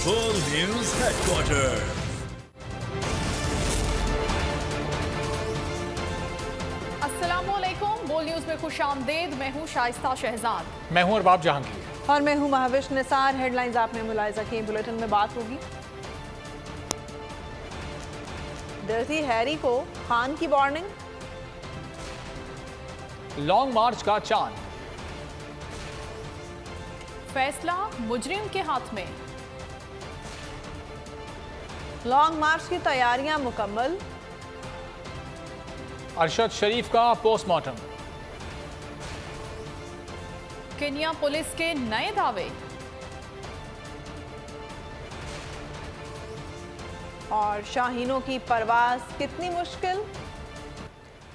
बोल news headquarter. अस्सलामुअलैकुम, बोल न्यूज में खुशामदीद। मैं हूँ शाइस्ता शहजाद। मैं हूँ अरबाब जहांगीर। और मैं हूँ महाविश निसार। हेडलाइंस आपने मुलाहिजा की, बुलेटिन में बात होगी। डर्टी हैरी को खान की वार्निंग। लॉन्ग मार्च का चांद। फैसला मुजरिम के हाथ में। लॉन्ग मार्च की तैयारियां मुकम्मल। अरशद शरीफ का पोस्टमार्टम। केन्या पुलिस के नए दावे। और शाहीनों की परवाज कितनी मुश्किल।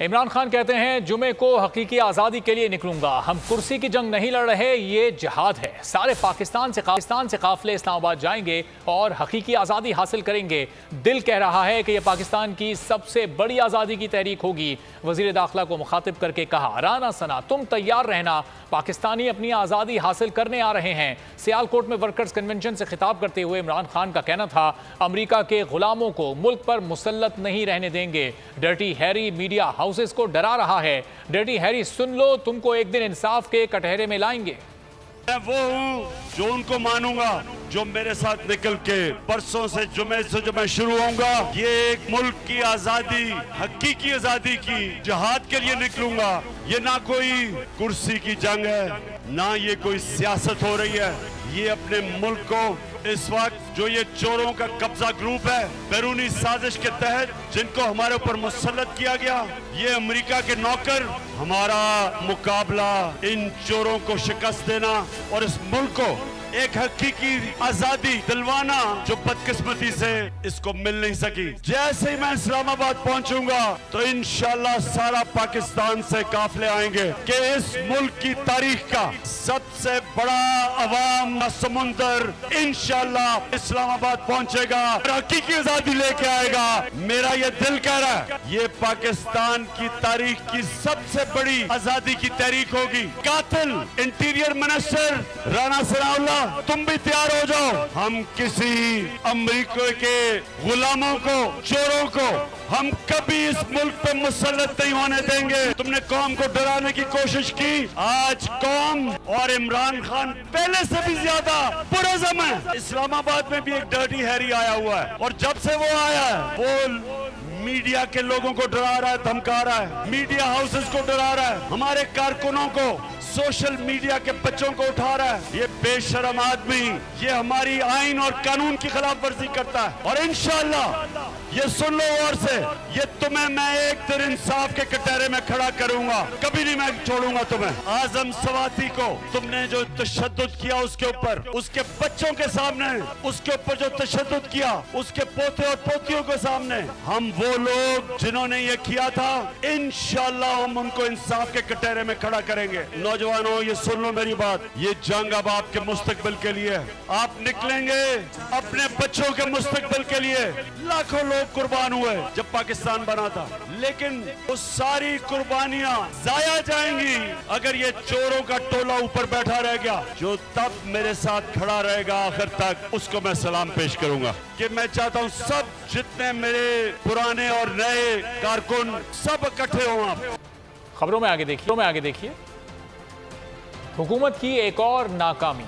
इमरान खान कहते हैं जुमे को हकीकी आज़ादी के लिए निकलूंगा, हम कुर्सी की जंग नहीं लड़ रहे, ये जिहाद है। सारे पाकिस्तान से काफिले इस्लामाबाद जाएंगे और हकीकी आज़ादी हासिल करेंगे। दिल कह रहा है कि यह पाकिस्तान की सबसे बड़ी आज़ादी की तहरीक होगी। वज़ीर दाखिला को मुखातिब करके कहा, राना सना तुम तैयार रहना, पाकिस्तानी अपनी आज़ादी हासिल करने आ रहे हैं। सियालकोट में वर्कर्स कन्वेंशन से खिताब करते हुए इमरान खान का कहना था, अमरीका के गुलामों को मुल्क पर मुसल्लत नहीं रहने देंगे। डर्टी हैरी मीडिया हाउसेस को डरा रहा है। डर्टी हैरी सुन लो, तुमको एक दिन इंसाफ के कटहरे में लाएंगे। मैं वो हूँ जो उनको मानूंगा जो मेरे साथ निकल के परसों से जुमे से जो मैं शुरू होऊंगा, ये एक मुल्क की आजादी, हकीकी आजादी की जिहाद के लिए निकलूंगा। ये ना कोई कुर्सी की जंग है, ना ये कोई सियासत हो रही है। ये अपने मुल्क को इस वक्त जो ये चोरों का कब्जा ग्रुप है, बैरूनी साजिश के तहत जिनको हमारे ऊपर मुसल्लत किया गया, ये अमेरिका के नौकर, हमारा मुकाबला इन चोरों को शिकस्त देना और इस मुल्क को एक हकीकी आजादी दिलवाना जो बदकिस्मती से इसको मिल नहीं सकी। जैसे ही मैं इस्लामाबाद पहुंचूंगा तो इंशाल्लाह सारा पाकिस्तान से काफिले आएंगे कि इस मुल्क की तारीख का सबसे बड़ा अवाम का समुंदर इंशाल्लाह इस्लामाबाद पहुंचेगा और हकीकी आजादी लेके आएगा। मेरा ये दिल कह रहा है, ये पाकिस्तान की तारीख की सबसे बड़ी आजादी की तहरीक होगी। कातिल इंटीरियर मिनिस्टर राना सनाउल्लाह, तुम भी तैयार हो जाओ। हम किसी अमेरिका के गुलामों को, चोरों को हम कभी इस मुल्क पे मुसल्लत नहीं होने देंगे। तुमने कौम को डराने की कोशिश की, आज कौम और इमरान खान पहले से भी ज्यादा पुरज़म है। इस्लामाबाद में भी एक डर्टी हैरी आया हुआ है और जब से वो आया है वो मीडिया के लोगों को डरा रहा है, धमका रहा है, मीडिया हाउसेस को डरा रहा है, हमारे कारकुनों को, सोशल मीडिया के बच्चों को उठा रहा है। ये बेशरम आदमी ये हमारी आइन और कानून की खिलाफ वर्जी करता है और इंशाअल्लाह ये सुन लो और से, ये तुम्हें मैं एक दिन इंसाफ के कटहरे में खड़ा करूंगा, कभी नहीं मैं छोड़ूंगा तुम्हें। आजम सवाती को तुमने जो तशद्दुद किया उसके ऊपर, उसके बच्चों के सामने उसके ऊपर जो तशद्दुद किया, उसके पोते और पोतियों के सामने, हम वो लोग जिन्होंने ये किया था इंशाअल्लाह हम उनको इंसाफ के कटहरे में खड़ा करेंगे। नौजवानों ये सुन लो मेरी बात, ये जंग अब आपके मुस्तकबिल के लिए है। आप निकलेंगे अपने बच्चों के मुस्तकबिल के लिए। लाखों लोग कुर्बान हुए जब पाकिस्तान बना था, लेकिन वो सारी कुर्बानियां जाया जाएंगी अगर ये चोरों का टोला ऊपर बैठा रह गया। जो तब मेरे साथ खड़ा रहेगा आखिर तक, उसको मैं सलाम पेश करूंगा। कि मैं चाहता हूं सब जितने मेरे पुराने और नए कारकुन सब इकट्ठे हों। आप खबरों में आगे देखिए, हुकूमत की एक और नाकामी।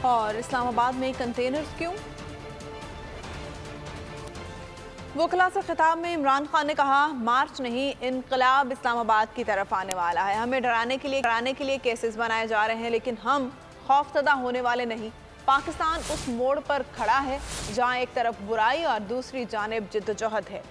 और इस्लामाबाद में कंटेनर्स क्यों। वकला से खिताब में इमरान खान ने कहा, मार्च नहीं इनकलाब इस्लामाबाद की तरफ आने वाला है। हमें डराने के लिए केसेस बनाए जा रहे हैं, लेकिन हम खौफजदा होने वाले नहीं। पाकिस्तान उस मोड़ पर खड़ा है जहां एक तरफ बुराई और दूसरी जानिब जिद्दोजहद है।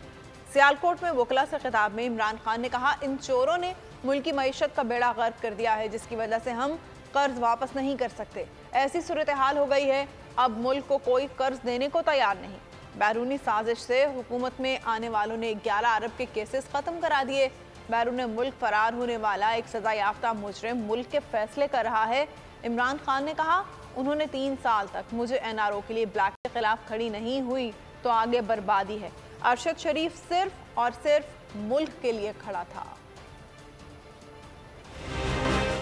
सियालकोट में वकला से खिताब में इमरान खान ने कहा, इन चोरों ने मुल्क की मईशत का बेड़ा गर्क कर दिया है, जिसकी वजह से हम कर्ज वापस नहीं कर सकते। ऐसी सूरत हाल हो गई है, अब मुल्क को कोई कर्ज देने को तैयार नहीं। बैरूनी साजिश से हुकूमत में आने वालों ने 11 अरब के केसेस खत्म करा दिए। बैरून मुल्क फरार होने वाला एक सजा याफ्ता मुजरिम मुल्क के फैसले कर रहा है। इमरान खान ने कहा, उन्होंने 3 साल तक मुझे NRO के लिए ब्लैक के खिलाफ खड़ी नहीं हुई तो आगे बर्बादी है। अरशद शरीफ सिर्फ और सिर्फ मुल्क के लिए खड़ा था।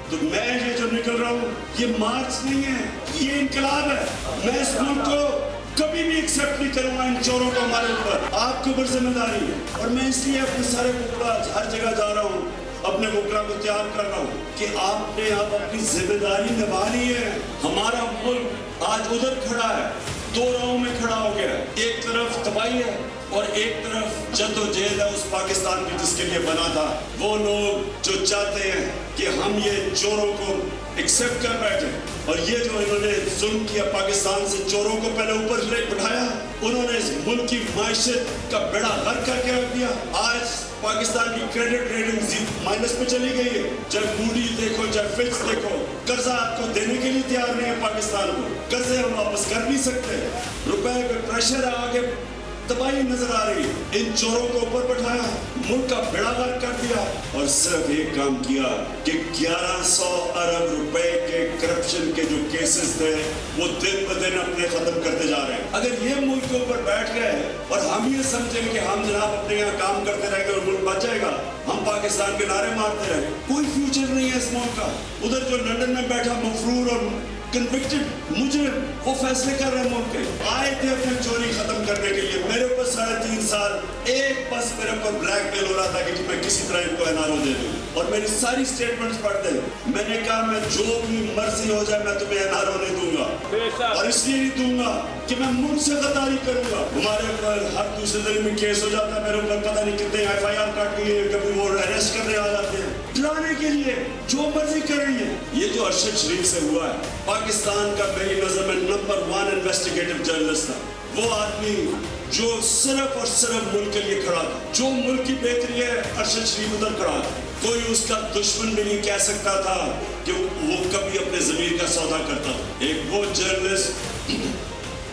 तो मैं ये जो निकल रहा हूँ, ये मार्च नहीं है, ये इंकलाब है। मैं इस मुल्क को कभी भी एक्सेप्ट नहीं करूंगा इन चोरों को हमारे ऊपर। आपके ऊपर जिम्मेदारी है और मैं इसलिए अपने सारे वकला हर जगह जा रहा हूँ, अपने वकला को तैयार कर रहा हूँ कि आपने अब अपनी जिम्मेदारी निभानी है। हमारा मुल्क आज उधर खड़ा है, दो राहों में खड़ा हो गया है। एक तरफ तबाही है और एक तरफ जद्दोजहद है उस पाकिस्तान की जिसके लिए बना था। वो लोग जो चाहते हैं कि हम ये चोरों को एक्सेप्ट कर बैठे और ये जो इन्होंने जुल्म किया पाकिस्तान से, चोरों को पहले ऊपर ले बिठाया, उन्होंने इस मुल्क की माइशत का बेड़ा गर्क करके रख दिया। आज पाकिस्तान की क्रेडिट रेटिंग माइनस पे चली गई है। चाहे मूडी देखो, चाहे फिच देखो, कर्जा आपको देने के लिए तैयार नहीं है पाकिस्तान को। कर्जे हम वापस कर नहीं सकते, रुपए पे प्रेशर है, आगे तबाही नजर आ रही है। इन चोरों को ऊपर बैठाया, मुल्क का बेड़ा गर्क कर दिया और सिर्फ एक काम किया कि 1100 अरब रुपए के करप्शन के जो केसेस थे वो दिन ब दिन अपने खत्म करते जा रहे हैं। अगर ये मुल्क के ऊपर बैठ गए और हम ये समझें कि हम जनाब अपने यहाँ काम करते रहेंगे और मुल्क बच जाएगा, हम पाकिस्तान के नारे मारते रहे, कोई फ्यूचर नहीं है इस मुल्क का। उधर जो लंदन में बैठा मफरूर और कन्विक्टेड मुजरिम, वो फैसले कर रहे मुल्क के। आए थे अपनी चोरी खत्म करने के लिए। मेरे ऊपर 3.5 साल एक बस मेरे ऊपर ब्लैकमेल हो रहा था कि मैं किसी तरह इनको एनआरओ दे दूं और मेरी सारी स्टेटमेंट्स पढ़ते। मैंने कहा मैं जो भी मर्जी हो जाए मैं तुम्हें एनआरओ नहीं दूंगा और इसलिए नहीं दूंगा कि मैं मुल्क से गद्दारी करूंगा। हमारे ऊपर हर दूसरे दिन में केस हो जाता है, मेरे ऊपर पता नहीं कितने FIR काट दिए, कभी वो अरेस्ट करने आ जाते हैं डराने के लिए, जो मर्जी कर रही है। ये जो अरशद शरीफ से हुआ है, पाकिस्तान का मेरी नजर में नंबर 1 इन्वेस्टिगेटिव जर्नलिस्ट था। वो आदमी जो सिर्फ और सिर्फ मुल्क के लिए खड़ा था, जो मुल्क की बेहतरी है, अरशद शरीफ उधर खड़ा था। कोई उसका दुश्मन भी नहीं कह सकता था कि वो कभी अपने ज़मीर का सौदा करता था। एक वो जर्नलिस्ट,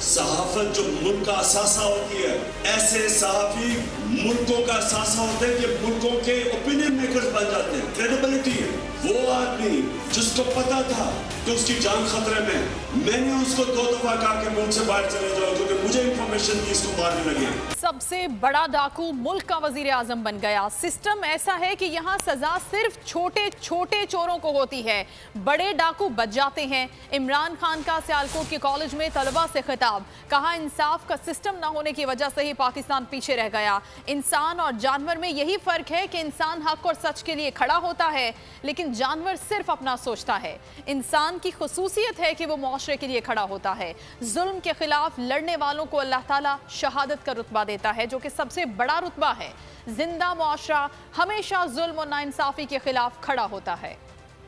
सहाफत जो मुल्क का असासा होती है, ऐसे सहाफी मुल्कों का असासा होते हैं कि मुल्कों के ओपिनियन मेकर्स बन जाते हैं, क्रेडिबिलिटी है। वो आदमी जिसको पता था कि उसकी जान खतरे में, मैंने उसको 2 दफा कहा कि मुल्क से बाहर चले जाओ क्योंकि मुझे इंफॉर्मेशन थी इसको मारने लगे। सबसे बड़ा डाकू मुल्क का वजीर आजम बन गया। सिस्टम ऐसा है कि यहाँ सजा सिर्फ छोटे छोटे चोरों को होती है, बड़े डाकू बच जाते हैं। इमरान खान का सियालकोट के कॉलेज में तलबा से खिताब, कहा इंसाफ का सिस्टम न होने की वजह से ही पाकिस्तान पीछे रह गया। इंसान और जानवर में यही फर्क है कि इंसान हक और सच के लिए खड़ा होता है लेकिन जानवर सिर्फ अपना सोचता है। इंसान की खुसूसियत है कि वो मुआशरे के लिए खड़ा होता है। जुल्म के खिलाफ लड़ने वालों को अल्लाह ताला शहादत का रुतबा देता है, जो कि सबसे बड़ा रुतबा है। जिंदा मुआशरा हमेशा जुल्म और नाइंसाफी के खिलाफ खड़ा होता है।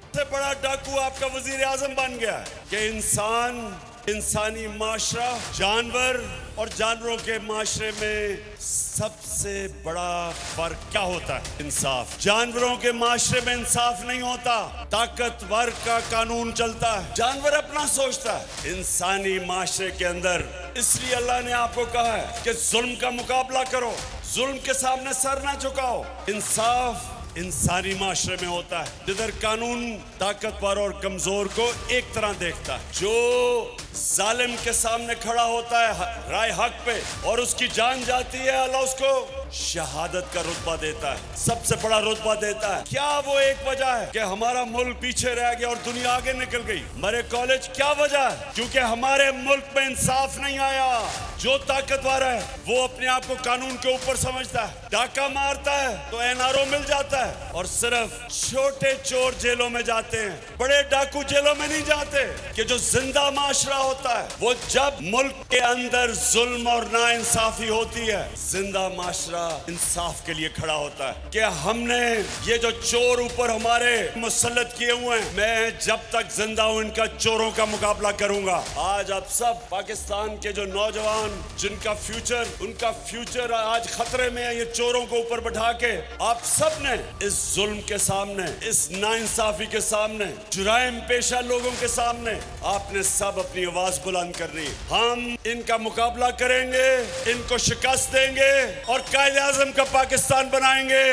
सबसे बड़ा डाकू आपका वजीर आजम बन गया कि इंसान, इंसानी माशरा, जानवर और जानवरों के माशरे में सबसे बड़ा फर्क क्या होता है? इंसाफ। जानवरों के माशरे में इंसाफ नहीं होता, ताकतवर का कानून चलता है, जानवर अपना सोचता है। इंसानी माशरे के अंदर इसलिए अल्लाह ने आपको कहा है कि जुल्म का मुकाबला करो, जुल्म के सामने सर ना झुकाओ। इंसाफ इंसानी माशरे में होता है जिधर कानून ताकतवर और कमजोर को एक तरह देखता है। जो जालिम के सामने खड़ा होता है राय हक पे और उसकी जान जाती है, अल्लाह उसको शहादत का रुतबा देता है, सबसे बड़ा रुतबा देता है। क्या वो एक वजह है कि हमारा मुल्क पीछे रह गया और दुनिया आगे निकल गई? हमारे कॉलेज क्या वजह है? क्योंकि हमारे मुल्क में इंसाफ नहीं आया। जो ताकतवर है वो अपने आप को कानून के ऊपर समझता है, डाका मारता है तो एनआरओ मिल जाता है और सिर्फ छोटे चोर जेलों में जाते हैं, बड़े डाकू जेलों में नहीं जाते। कि जो जिंदा माशरा होता है वो जब मुल्क के अंदर जुल्म और नाइंसाफी होती है, जिंदा माशरा इंसाफ के लिए खड़ा होता है। कि हमने ये जो चोर ऊपर हमारे मुसल्लत किए हुए हैं, मैं जब तक जिंदा हूं इनका चोरों का मुकाबला करूंगा। आज आप सब पाकिस्तान के जो नौजवान जिनका फ्यूचर, उनका फ्यूचर आज खतरे में है, ये चोरों को ऊपर बैठा के आप सब ने इस जुल्म के सामने, इस नाइंसाफी के सामने, जुराइम पेशा लोगों के सामने आपने सब अपनी आवाज बुलंद करनी। हम इनका मुकाबला करेंगे, इनको शिकस्त देंगे और कायदे आज़म का पाकिस्तान बनाएंगे।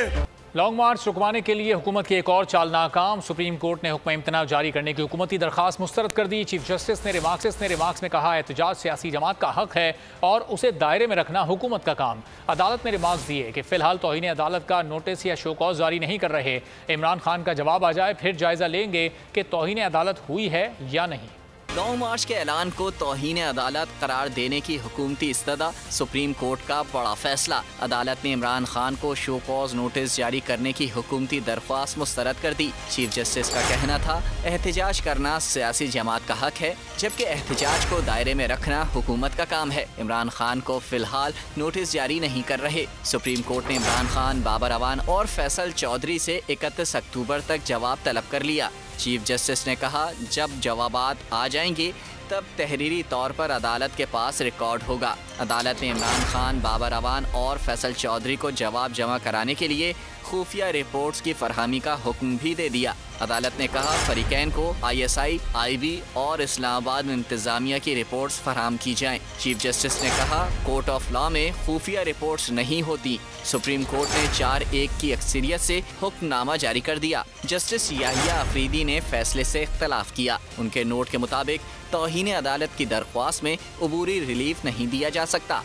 लॉन्ग मार्च रुकवाने के लिए हुकूमत की एक और चाल नाकाम। सुप्रीम कोर्ट ने हुक्म इम्तना जारी करने की हुकूमती दरखास्त मुस्तरद कर दी। चीफ जस्टिस ने रिमार्क्स में कहा एहतजाज सियासी जमात का हक है और उसे दायरे में रखना हुकूमत का काम। अदालत ने रिमार्क्स दिए कि फिलहाल तौहीन अदालत का नोटिस या शो कॉज जारी नहीं कर रहे। इमरान खान का जवाब आ जाए फिर जायजा लेंगे कि तौहीन अदालत हुई है या नहीं। लॉन्ग मार्च के ऐलान को तौहीन अदालत करार देने की हुकूमती इस्तदा। सुप्रीम कोर्ट का बड़ा फैसला। अदालत ने इमरान खान को शो कॉज नोटिस जारी करने की हुकूमती दरख्वास्त मुस्तरद कर दी। चीफ जस्टिस का कहना था एहतजाज करना सियासी जमात का हक है, जबकि एहतजाज को दायरे में रखना हुकूमत का काम है। इमरान खान को फिलहाल नोटिस जारी नहीं कर रहे। सुप्रीम कोर्ट ने इमरान खान, बाबर अवान और फैसल चौधरी से 31 अक्टूबर तक जवाब तलब कर लिया। चीफ जस्टिस ने कहा जब जवाबात आ जाएंगे तब तहरीरी तौर पर अदालत के पास रिकॉर्ड होगा। अदालत ने इमरान खान, बाबर अवान और फैसल चौधरी को जवाब जमा कराने के लिए खुफिया रिपोर्ट्स की फरहमी का हुक्म भी दे दिया। अदालत ने कहा फरीकैन को ISI, IB और इस्लामाबाद इंतजामिया की रिपोर्ट्स फराहम की जाएं। चीफ जस्टिस ने कहा कोर्ट ऑफ लॉ में खुफिया रिपोर्ट्स नहीं होती। सुप्रीम कोर्ट ने 4-1 की अक्सरियत से हुक्मनामा जारी कर दिया। जस्टिस याहिया अफरीदी ने फैसले से इख्तलाफ किया। उनके नोट के मुताबिक तौहीन अदालत की दरख्वास्त में अबूरी रिलीफ नहीं दिया जा सकता।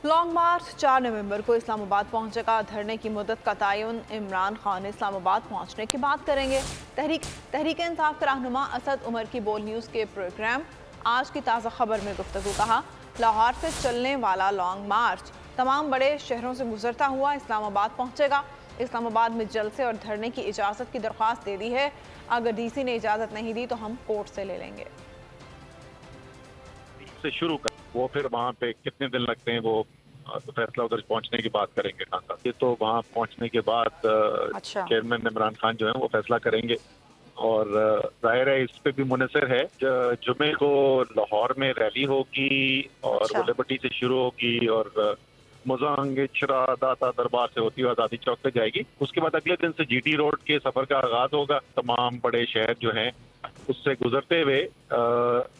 लॉन्ग मार्च 4 नवंबर को इस्लामाबाद पहुंचेगा। धरने की मुद्दत का तयन इमरान खान इस्लामाबाद पहुंचने की बात करेंगे। तहरीक इंसाफ के रहनुमा असद उमर की बोल न्यूज़ के प्रोग्राम आज की ताज़ा खबर में गुफ्तगू कहा लाहौर से चलने वाला लॉन्ग मार्च तमाम बड़े शहरों से गुजरता हुआ इस्लामाबाद पहुंचेगा। इस्लामाबाद में जलसे और धरने की इजाज़त की दरख्वास्त दे दी है। अगर DC ने इजाज़त नहीं दी तो हम कोर्ट से ले लेंगे। से शुरू कर वो फिर वहाँ पे कितने दिन लगते हैं वो तो फैसला उधर पहुँचने की बात करेंगे। ये तो वहाँ पहुँचने के बाद चेयरमैन इमरान खान जो है वो फैसला करेंगे और जाहिर है इस पे भी मुनसर है। जुमे को लाहौर में रैली होगी और वो लिबर्टी से शुरू होगी और मुजांग इचरा दाता दरबार से होती हुई आज़ादी चौक पे जाएगी। उसके बाद अगले दिन से GT रोड के सफर का आगाज होगा। तमाम बड़े शहर जो हैं उससे गुजरते हुए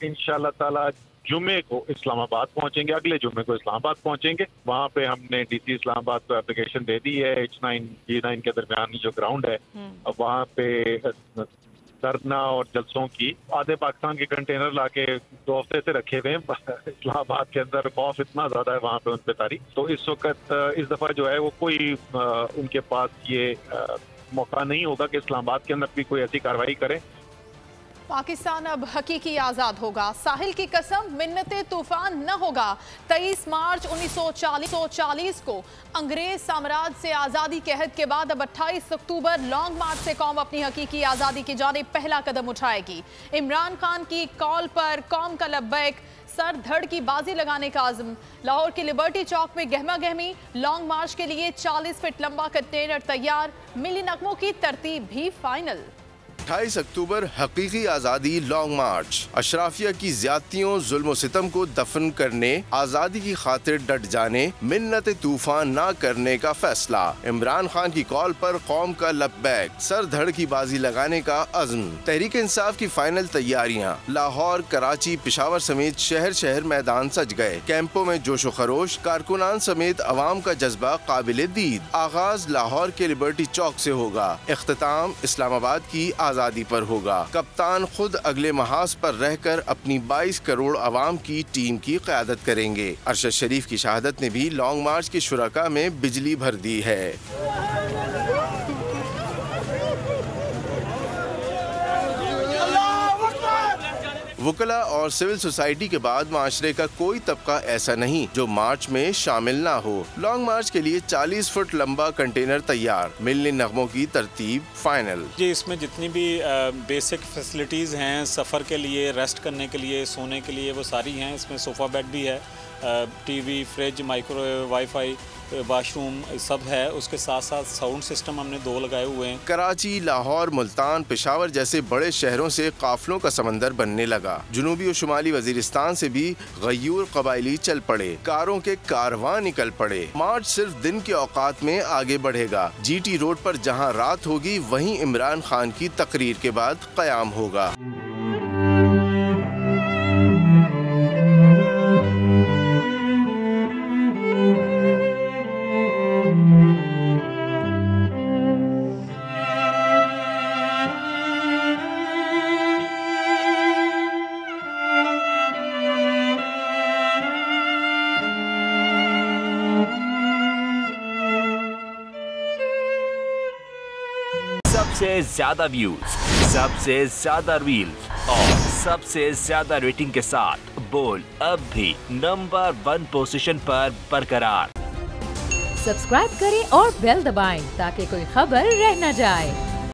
इंशाअल्लाह ताला जुमे को इस्लामाबाद पहुंचेंगे। अगले जुमे को इस्लामाबाद पहुंचेंगे। वहाँ पे हमने DC इस्लामाबाद को एप्लीकेशन दे दी है। H9 G9 के दरमियान जो ग्राउंड है अब वहाँ पे धरना और जलसों की आधे पाकिस्तान के कंटेनर लाके 2 हफ्ते से रखे हुए हैं इस्लामाबाद के अंदर। खौफ इतना ज्यादा है वहाँ पे उन पे तारीख। तो इस वक्त इस दफा जो है वो कोई उनके पास ये मौका नहीं होगा कि इस्लामाबाद के अंदर भी कोई ऐसी कार्रवाई करे। पाकिस्तान अब हकीकी आज़ाद होगा। साहिल की कसम मिन्नते तूफान न होगा। 23 मार्च 1940 को अंग्रेज साम्राज्य से आज़ादी के अहद के बाद अब 28 अक्टूबर लॉन्ग मार्च से कौम अपनी हकीकी आज़ादी की जानिब पहला कदम उठाएगी। इमरान खान की कॉल पर कौम का लब्बैक, सर धड़ की बाजी लगाने का आज़म। लाहौर की लिबर्टी चौक में गहमा गहमी। लॉन्ग मार्च के लिए 40 फीट लंबा कंटेनर तैयार। मिली नगमों की तरतीब भी फाइनल। 28 अक्टूबर हकीकी आज़ादी लॉन्ग मार्च। अशराफिया की ज्यादतियों जुल्म सितम को दफन करने, आज़ादी की खातिर डट जाने, मिन्नत तूफान ना करने का फैसला। इमरान खान की कॉल पर कौम का लब्बैक, सर धड़ की बाजी लगाने का अज़्म। तहरीक इंसाफ की फाइनल तैयारियां। लाहौर, कराची, पिशावर समेत शहर शहर मैदान सज गए। कैंपों में जोशो खरोश, कारकुनान समेत अवाम का जज्बा काबिल दीद। आगाज लाहौर के लिबर्टी चौक से होगा। इख्तिताम इस्लामाबाद की आज़ादी पर होगा। कप्तान खुद अगले महाज पर रहकर अपनी 22 करोड़ अवाम की टीम की क़यादत करेंगे। अरशद शरीफ की शहादत ने भी लॉन्ग मार्च के शुरका में बिजली भर दी है। वकला और सिविल सोसाइटी के बाद माशरे का कोई तबका ऐसा नहीं जो मार्च में शामिल ना हो। लॉन्ग मार्च के लिए 40 फुट लंबा कंटेनर तैयार। मिलने नगमों की तरतीब फाइनल। जी इसमें जितनी भी बेसिक फैसिलिटीज़ हैं सफ़र के लिए, रेस्ट करने के लिए, सोने के लिए, वो सारी हैं। इसमें सोफ़ा बेड भी है, TV, fridge, microwave, wifi, washroom सब है। उसके साथ साथ साउंड सिस्टम हमने 2 लगाए हुए हैं। कराची, लाहौर, मुल्तान, पेशावर जैसे बड़े शहरों से काफिलों का समंदर बनने लगा। जुनूबी और शुमाली वजीरिस्तान से भी गयूर कबायली चल पड़े। कारों के कारवां निकल पड़े। मार्च सिर्फ दिन के औकात में आगे बढ़ेगा। GT रोड पर जहां रात होगी वहीं इमरान खान की तकरीर के बाद क़याम होगा। सबसे ज्यादा व्यूज, सबसे ज्यादा रील्स और सबसे ज्यादा रेटिंग के साथ बोल अब भी नंबर 1 पोजीशन पर बरकरार। सब्सक्राइब करें और बेल दबाएं ताकि कोई खबर रह न जाए।